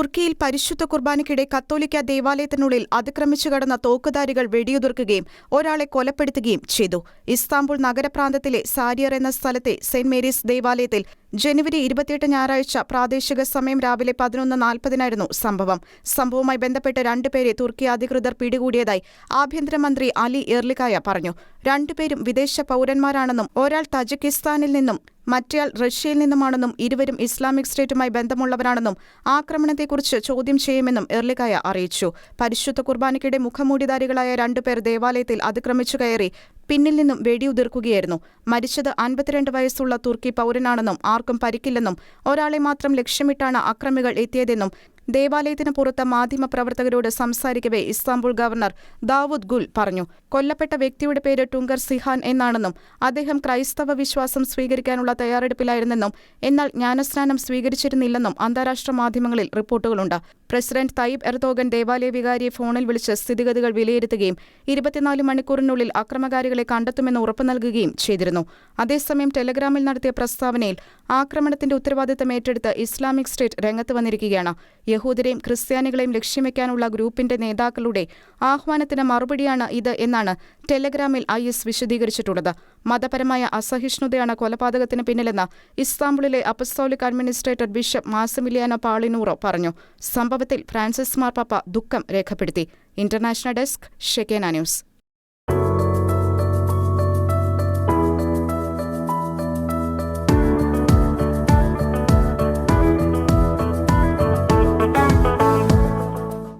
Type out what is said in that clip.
തുർക്കിയിൽ പരിശുദ്ധ കുർബാനയ്ക്കിടെ കത്തോലിക്ക ദേവാലയത്തിനുള്ളിൽ അതിക്രമിച്ചു കടന്ന തോക്കുധാരികൾ വെടിയുതിർക്കുകയും ഒരാളെ കൊലപ്പെടുത്തുകയും ചെയ്തു. ഇസ്താംബുൾ നഗരപ്രാന്തത്തിലെ സാരിയർ എന്ന സ്ഥലത്തെ സെന്റ് മേരീസ് ദേവാലയത്തിൽ ജനുവരി 28 ഞായറാഴ്ച പ്രാദേശിക സമയം രാവിലെ 11:40 സംഭവം. സംഭവവുമായി ബന്ധപ്പെട്ട് 2 പേരെ തുർക്കി അധികൃതർ പിടികൂടിയതായി ആഭ്യന്തരമന്ത്രി അലി എർലിക്കായ പറഞ്ഞു. 2 പേരും വിദേശ പൗരന്മാരാണെന്നും ഒരാൾ തജിക്കിസ്ഥാനിൽ നിന്നും മറ്റേയാൾ റഷ്യയിൽ നിന്നുമാണെന്നും ഇരുവരും ഇസ്ലാമിക് സ്റ്റേറ്റുമായി ബന്ധമുള്ളവരാണെന്നും ആക്രമണത്തെക്കുറിച്ച് ചോദ്യം ചെയ്യുമെന്നും എർലിക്കായ അറിയിച്ചു. പരിശുദ്ധ കുർബാനയ്ക്കിടെ മുഖംമൂടിധാരികളായ 2 പേർ ദേവാലയത്തിൽ അതിക്രമിച്ചു കയറി പിന്നിൽ നിന്നും വെടിയുതിർക്കുകയായിരുന്നു. മരിച്ചത് 52 വയസ്സുള്ള തുർക്കി പൗരനാണെന്നും ആർക്കും പരിക്കില്ലെന്നും ഒരാളെ മാത്രം ലക്ഷ്യമിട്ടാണ് അക്രമികൾ എത്തിയതെന്നും ദേവാലയത്തിന് പുറത്ത് മാധ്യമപ്രവർത്തകരോട് സംസാരിക്കവെ ഇസ്താംബുൾ ഗവർണർ ദാവൂദ് ഗുൽ പറഞ്ഞു. കൊല്ലപ്പെട്ട വ്യക്തിയുടെ പേര് ടുങ്കർ സിഹാൻ എന്നാണെന്നും അദ്ദേഹം ക്രൈസ്തവ വിശ്വാസം സ്വീകരിക്കാനുള്ള തയ്യാറെടുപ്പിലായിരുന്നെന്നും എന്നാൽ ജ്ഞാനസ്നാനം സ്വീകരിച്ചിരുന്നില്ലെന്നും അന്താരാഷ്ട്ര മാധ്യമങ്ങളിൽ റിപ്പോർട്ടുകളുണ്ട്. പ്രസിഡന്റ് തയ്യിബ് എർദോഗൻ ദേവാലയ വികാരിയെ ഫോണിൽ വിളിച്ച് സ്ഥിതിഗതികൾ വിലയിരുത്തുകയും 24 മണിക്കൂറിനുള്ളിൽ അക്രമകാരികളെ കണ്ടെത്തുമെന്ന് ഉറപ്പു നൽകുകയും ചെയ്തിരുന്നു. അതേസമയം ടെലഗ്രാമിൽ നടത്തിയ പ്രസ്താവനയിൽ ആക്രമണത്തിന്റെ ഉത്തരവാദിത്തം ഏറ്റെടുത്ത് ഇസ്ലാമിക് സ്റ്റേറ്റ് രംഗത്ത് വന്നിരിക്കുകയാണ്. യഹൂദരെയും ക്രിസ്ത്യാനികളെയും ലക്ഷ്യം വയ്ക്കാനുള്ള ഗ്രൂപ്പിന്റെ നേതാക്കളുടെ ആഹ്വാനത്തിന് മറുപടിയാണ് ഇത് എന്നാണ് ടെലഗ്രാമിൽ IS വിശദീകരിച്ചിട്ടുള്ളത്. മതപരമായ അസഹിഷ്ണുതയാണ് കൊലപാതകത്തിന് പിന്നിലെന്ന് ഇസ്താംബുളിലെ apostolic administrator bishop Massimiliano Palinuro പറഞ്ഞു. സംഭവത്തിൽ ഫ്രാൻസിസ് മാർപ്പാപ്പ ദുഃഖം രേഖപ്പെടുത്തി. International desk Shekinah news.